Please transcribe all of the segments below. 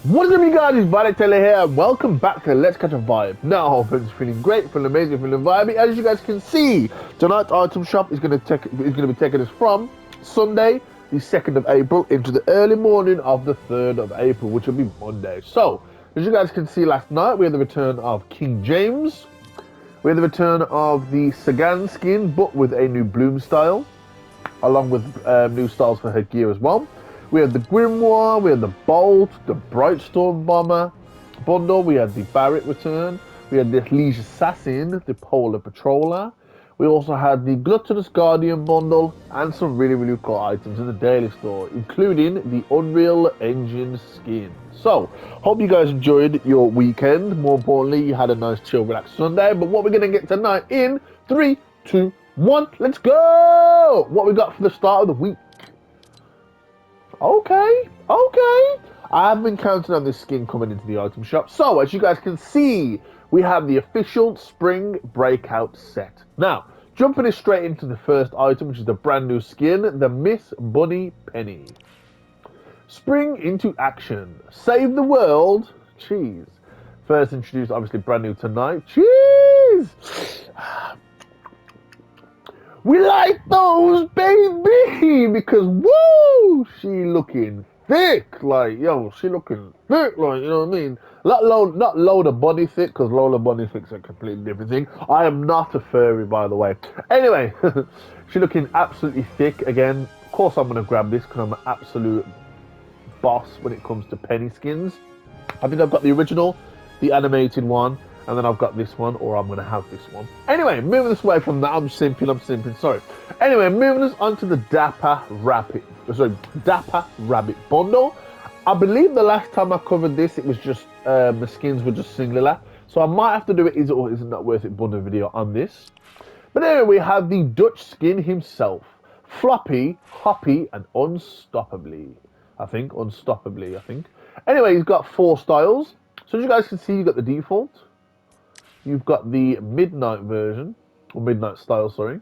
What is up, you guys? It's Taylor here, and welcome back to Let's Catch a Vibe. Now, I'm feeling great, feeling amazing, feeling vibey. As you guys can see, tonight's item shop is going to be taking us from Sunday, the 2nd of April, into the early morning of the 3rd of April, which will be Monday. So, as you guys can see, last night we had the return of King James. We had the return of the Sagan skin, but with a new Bloom style, along with new styles for her gear as well. We had the Grimoire, we had the Bolt, the Brightstorm Bomber bundle, we had the Barret return, we had the Liege Assassin, the Polar Patroller, we also had the Gluttonous Guardian bundle, and some really cool items in the daily store, including the Unreal Engine skin. So, hope you guys enjoyed your weekend. More importantly, you had a nice chill, relaxed Sunday. But what we're going to get tonight in 3, 2, 1, let's go! What we got for the start of the week? Okay. I have been counting on this skin coming into the item shop. So, as you guys can see, we have the official Spring Breakout set. Now, jumping it straight into the first item, which is the brand new skin, the Miss Bunny Penny. Spring into action. Save the world. Cheese. First introduced, obviously, brand new tonight. Cheese! We like those, baby, because woo, she looking thick, like she looking thick, like you know what I mean. Not Lola Bunny thick, because Lola Bunny thick's a completely different thing. I am not a furry, by the way. Anyway, she looking absolutely thick again. Of course, I'm gonna grab this because I'm an absolute boss when it comes to penny skins. I think I've got the original, the animated one. And then I've got this one, or I'm going to have this one. Anyway, moving us away from that, I'm simping, sorry. Anyway, moving us on to the Dapper Rabbit bundle. I believe the last time I covered this, it was just, the skins were just singular. So I might have to do it, is it or is it not worth it bundle video on this. But anyway, we have the Dutch skin himself. Floppy, Hoppy, and Unstoppably. I think. Anyway, he's got 4 styles. So as you guys can see, you've got the default. You've got the midnight version, or midnight style, sorry.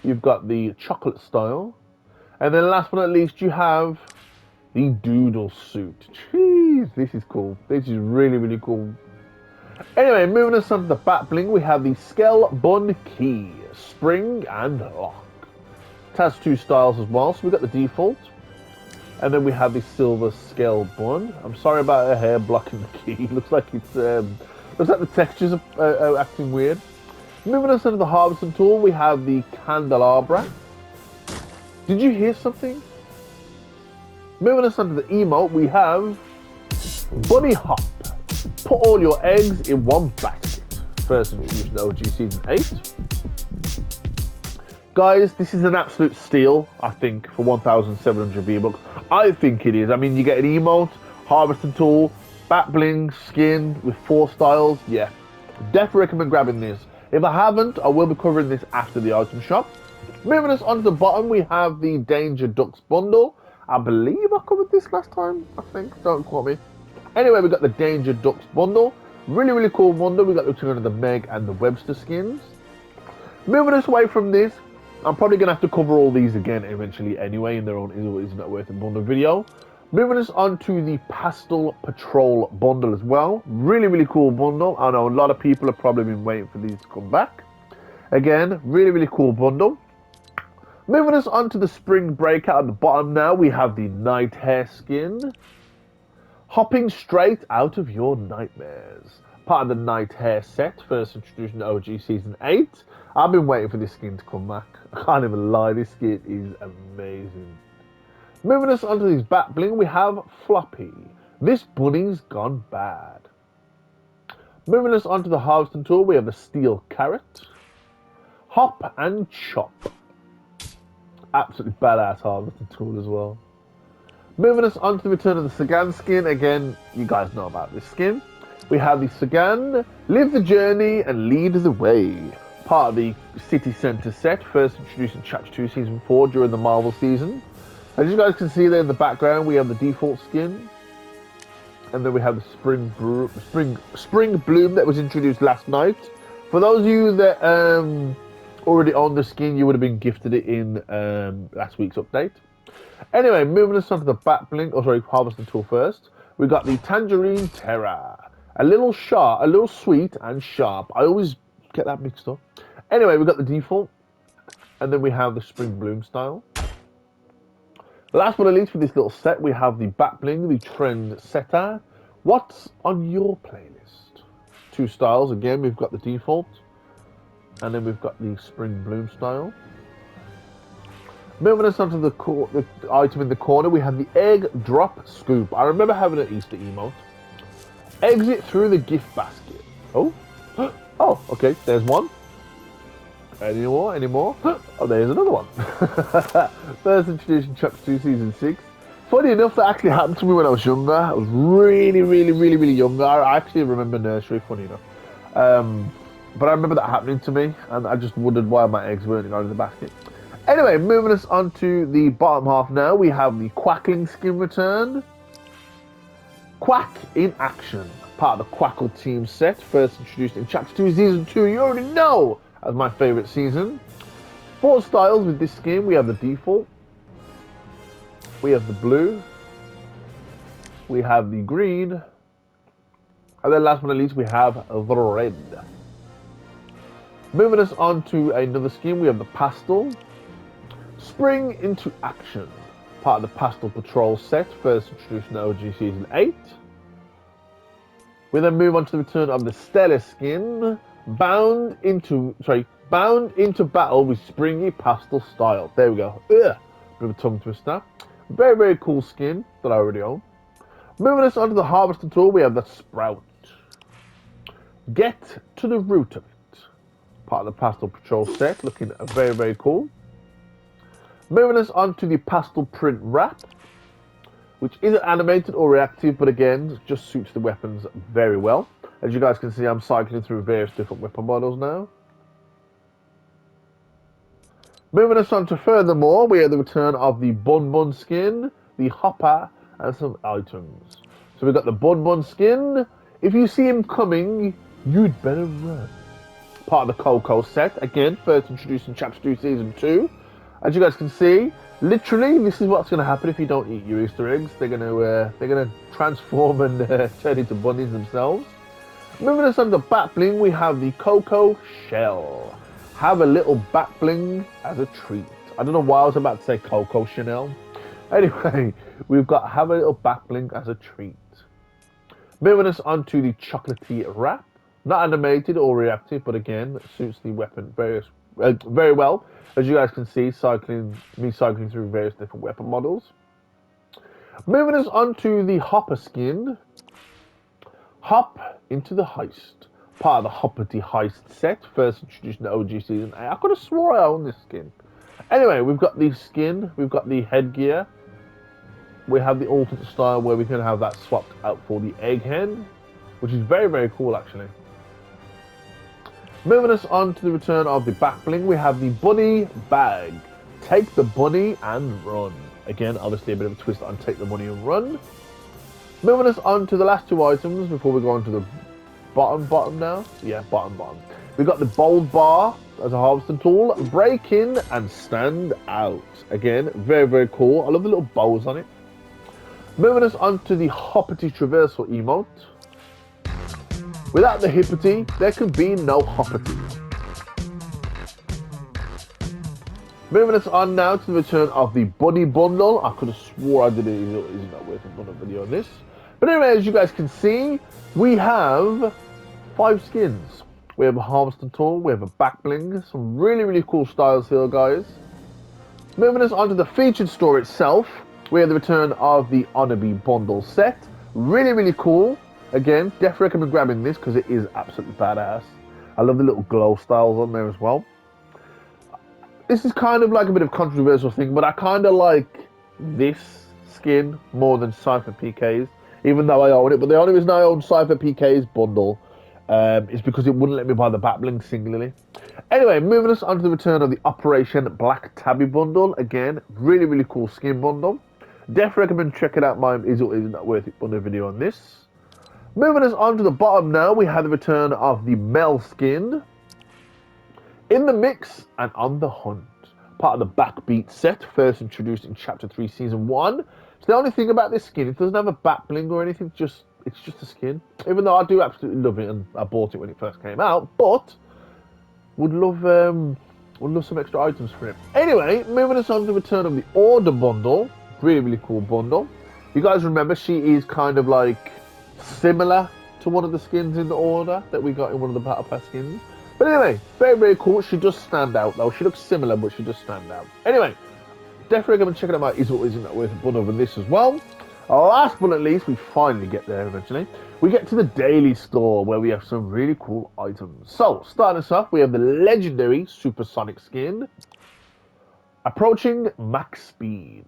You've got the chocolate style. And then last but not least, you have the doodle suit. Jeez, this is cool. This is really cool. Anyway, moving us on to the back bling, we have the Skell Bun Key, Spring and Lock. It has 2 styles as well, so we've got the default. And then we have the Silver Skell Bun. I'm sorry about her hair blocking the key. Looks like it's... looks like the textures are acting weird. Moving us into the harvesting tool, we have the candelabra. Did you hear something? Moving us onto the emote, we have bunny hop. Put all your eggs in one basket. First introduced in OG Season 8. Guys, this is an absolute steal, I think, for 1,700 V-Bucks. I think it is. I mean, you get an emote, harvesting tool, back bling, skin with 4 styles. Yeah, definitely recommend grabbing this. If I haven't, I will be covering this after the item shop. Moving us on to the bottom, we have the Danger Ducks bundle. I believe I covered this last time, I think. Don't quote me. Anyway, we got the Danger Ducks bundle. Really cool bundle. We got the return of the Meg and the Webster skins. Moving us away from this, I'm probably going to have to cover all these again eventually anyway in their own Is Not Worth It bundle video. Moving us on to the Pastel Patrol bundle as well. Really cool bundle. I know a lot of people have probably been waiting for these to come back. Again, really cool bundle. Moving us on to the Spring Breakout at the bottom now, we have the Night Hair skin. Hopping straight out of your nightmares. Part of the Night Hair set, first introduced in OG Season 8. I've been waiting for this skin to come back. I can't even lie, this skin is amazing. Moving us onto this back bling, we have Floppy. This bunny's gone bad. Moving us onto the harvesting tool, we have the Steel Carrot. Hop and Chop. Absolutely badass harvesting tool as well. Moving us on to the return of the Sagan skin. Again, you guys know about this skin. We have the Sagan, Live the Journey and Lead the Way. Part of the City Centre set, first introduced in Chapter 2, Season 4 during the Marvel season. As you guys can see there in the background, we have the default skin. And then we have the Spring Bloom that was introduced last night. For those of you that already own the skin, you would have been gifted it in last week's update. Anyway, moving us on to the back bling, harvesting tool first. We got the Tangerine Terror. A little sharp, a little sweet and sharp. I always get that mixed up. Anyway, we got the default. And then we have the Spring Bloom style. Last but not least for this little set, we have the Back Bling, the Trend Setter. What's on your playlist? Two styles. Again, we've got the default. And then we've got the Spring Bloom style. Moving us onto the item in the corner, we have the Egg Drop Scoop. I remember having an Easter emote. Exit through the gift basket. Oh, oh, okay, there's one. Any more? Any more? Oh, there's another one. First introduced in Chapter 2, Season 6. Funny enough, that actually happened to me when I was younger. I was really younger. I actually remember nursery, funny enough. But I remember that happening to me, and I just wondered why my eggs weren't going in the basket. Anyway, moving us on to the bottom half now, we have the Quackling skin return. Quack in action. Part of the Quackle team set, first introduced in Chapter 2, Season 2. You already know! As my favourite season. 4 styles with this skin. We have the default. We have the blue. We have the green. And then last but not least, we have the red. Moving us on to another skin, we have the pastel. Spring into action. Part of the Pastel Patrol set, first introduced in OG Season 8. We then move on to the return of the Stellar skin. Bound into battle with springy pastel style. There we go. Ugh. Bit of a tongue twister. Very cool skin that I already own. Moving us on to the harvesting tool, we have the Sprout. Get to the root of it. Part of the Pastel Patrol set, looking very cool. Moving us on to the Pastel Print Wrap, which isn't animated or reactive, but again, just suits the weapons very well. As you guys can see, I'm cycling through various different weapon models now. Moving us on to furthermore, we have the return of the Bun Bun skin, the Hopper, and some items. So we've got the Bun Bun skin. If you see him coming, you'd better run. Part of the Coco set, again, first introduced in Chapter 2, Season 2. As you guys can see, literally, this is what's going to happen if you don't eat your Easter eggs. They're going to transform and turn into bunnies themselves. Moving us on to Back Bling, we have the Coco Shell. Have a little Back Bling as a treat. I don't know why I was about to say Coco Chanel. Anyway, we've got have a little Back Bling as a treat. Moving us on to the Chocolatey Wrap. Not animated or reactive, but again, suits the weapon very well. As you guys can see, cycling through various different weapon models. Moving us on to the Hopper skin. Hop into the Heist. Part of the Hoppity Heist set, first introduced in OG Season 8. I could have swore I owned this skin. Anyway, we've got the skin, we've got the headgear. We have the alternate style where we can have that swapped out for the Egghead, which is very cool actually. Moving us on to the return of the Back Bling, we have the Bunny Bag. Take the bunny and run. Again, obviously a bit of a twist on take the money and run. Moving us on to the last 2 items before we go on to the bottom now. Yeah, bottom. We've got the Bold Bar as a harvesting tool. Break in and stand out. Again, very cool. I love the little bows on it. Moving us on to the Hoppity Traversal emote. Without the hippity, there can be no hoppity. Moving us on now to the return of the Bunny Bundle. I could have swore I did it. Is not worth a video on this. But anyway, as you guys can see, we have 5 skins. We have a harvesting tool, we have a Back Bling, some really cool styles here, guys. Moving us on to the featured store itself, we have the return of the Honorby Bundle set. Really cool. Again, definitely recommend grabbing this because it is absolutely badass. I love the little glow styles on there as well. This is kind of like a bit of a controversial thing, but I kind of like this skin more than Cypher PK's, even though I own it. But the only reason I own Cypher PK's bundle is because it wouldn't let me buy the Back Bling singularly. Anyway, moving us on to the return of the Operation Black Tabby bundle. Again, really cool skin bundle. Definitely recommend checking out my Is or Is Not Worth It bundle video on this. Moving us on to the bottom now, we have the return of the Mel skin. In the mix and on the hunt. Part of the Backbeat set, first introduced in Chapter 3, Season 1. So the only thing about this skin, it doesn't have a back bling or anything. It's just a skin. Even though I do absolutely love it, and I bought it when it first came out, but would love some extra items for it. Anyway, moving us on to Return of the Order bundle. Really cool bundle. You guys remember she is kind of like similar to one of the skins in the Order that we got in one of the Battle Pass skins. But anyway, very cool. She does stand out though. She looks similar, but she does stand out. Anyway, definitely recommend checking them out. Is what is in that with bundle of this as well. Last but not least, we finally get there eventually. We get to the daily store where we have some really cool items. So, starting us off, we have the legendary Supersonic skin. Approaching max speed.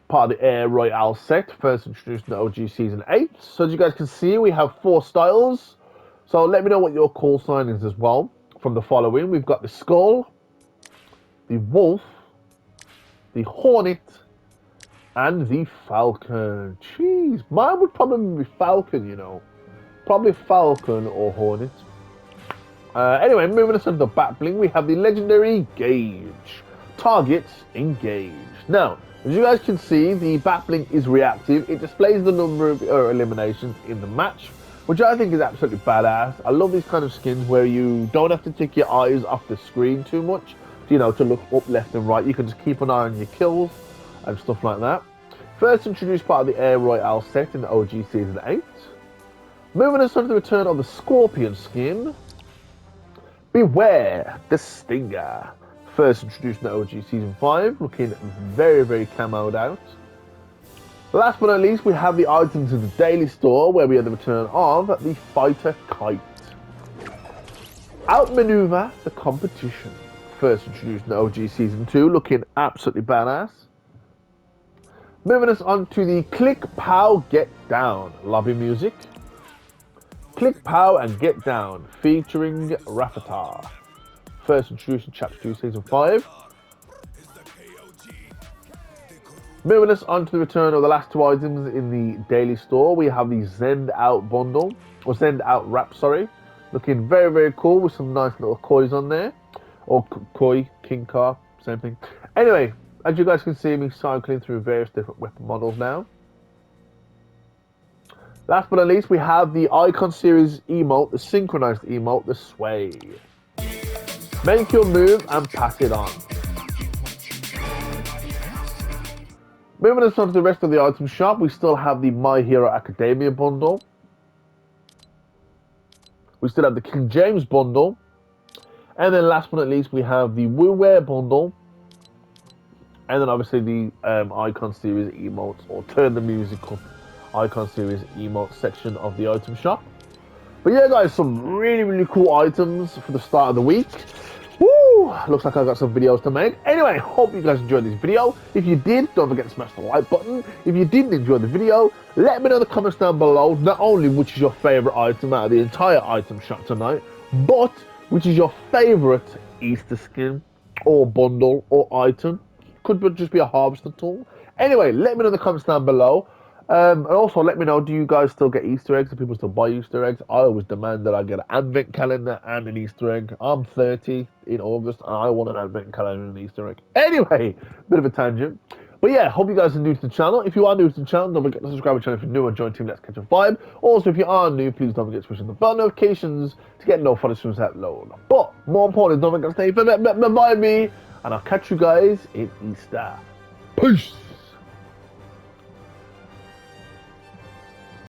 Part of the Air Royale set, first introduced in the OG Season 8. So as you guys can see, we have 4 styles. So let me know what your call sign is as well. From the following, we've got the Skull, the Wolf, the Hornet, and the Falcon. Jeez, mine would probably be Falcon, you know. Probably Falcon or Hornet. Anyway, moving us on to the back bling, we have the legendary Gauge. Targets engaged. Now, as you guys can see, the back bling is reactive. It displays the number of eliminations in the match, which I think is absolutely badass. I love these kind of skins where you don't have to take your eyes off the screen too much, you know, to look up left and right. You can just keep an eye on your kills and stuff like that. First introduced part of the Air Royale set in the OG Season 8. Moving us on to the return of the Scorpion skin. Beware the Stinger. First introduced in the OG Season 5, looking very camoed out. Last but not least, we have the items in the daily store where we have the return of the Fighter Kite. Outmaneuver the competition. First introduced in the OG Season 2, looking absolutely badass. Moving us on to the Click, Pow, Get Down lobby music. Click, Pow, and Get Down, featuring Rafatar. First introduced in Chapter 2, Season 5. Moving us on to the return of the last 2 items in the daily store, we have the Zend Out bundle, or Zend Out wrap, sorry. Looking very cool with some nice little kois on there. Or koi, king car, same thing. Anyway, as you guys can see me cycling through various different weapon models now. Last but not least, we have the Icon Series emote, the synchronized emote, the Sway. Make your move and pass it on. Moving us on to the rest of the item shop, we still have the My Hero Academia bundle. We still have the King James bundle. And then last but not least, we have the WooWare bundle. And then obviously the Icon Series emotes, or Turn the Music Up Icon Series emote section of the item shop. But yeah guys, some really cool items for the start of the week. Woo! Looks like I've got some videos to make. Anyway, hope you guys enjoyed this video. If you did, don't forget to smash the like button. If you didn't enjoy the video, let me know in the comments down below, not only which is your favourite item out of the entire item shop tonight, but which is your favourite Easter skin, or bundle, or item. Could just be a harvester tool. Anyway, let me know in the comments down below. And also let me know, do you guys still get Easter eggs? Do people still buy Easter eggs? I always demand that I get an advent calendar and an Easter egg. I'm 30 in August and I want an advent calendar and an Easter egg. Anyway, bit of a tangent. But yeah, hope you guys are new to the channel. If you are new to the channel, don't forget to subscribe to the channel if you're new and join Team Let's Catch a Vibe. Also, if you are new, please don't forget to push on the bell notifications to get notified as soon as I upload. But more importantly, don't forget to stay by me, and I'll catch you guys in Easter. Peace!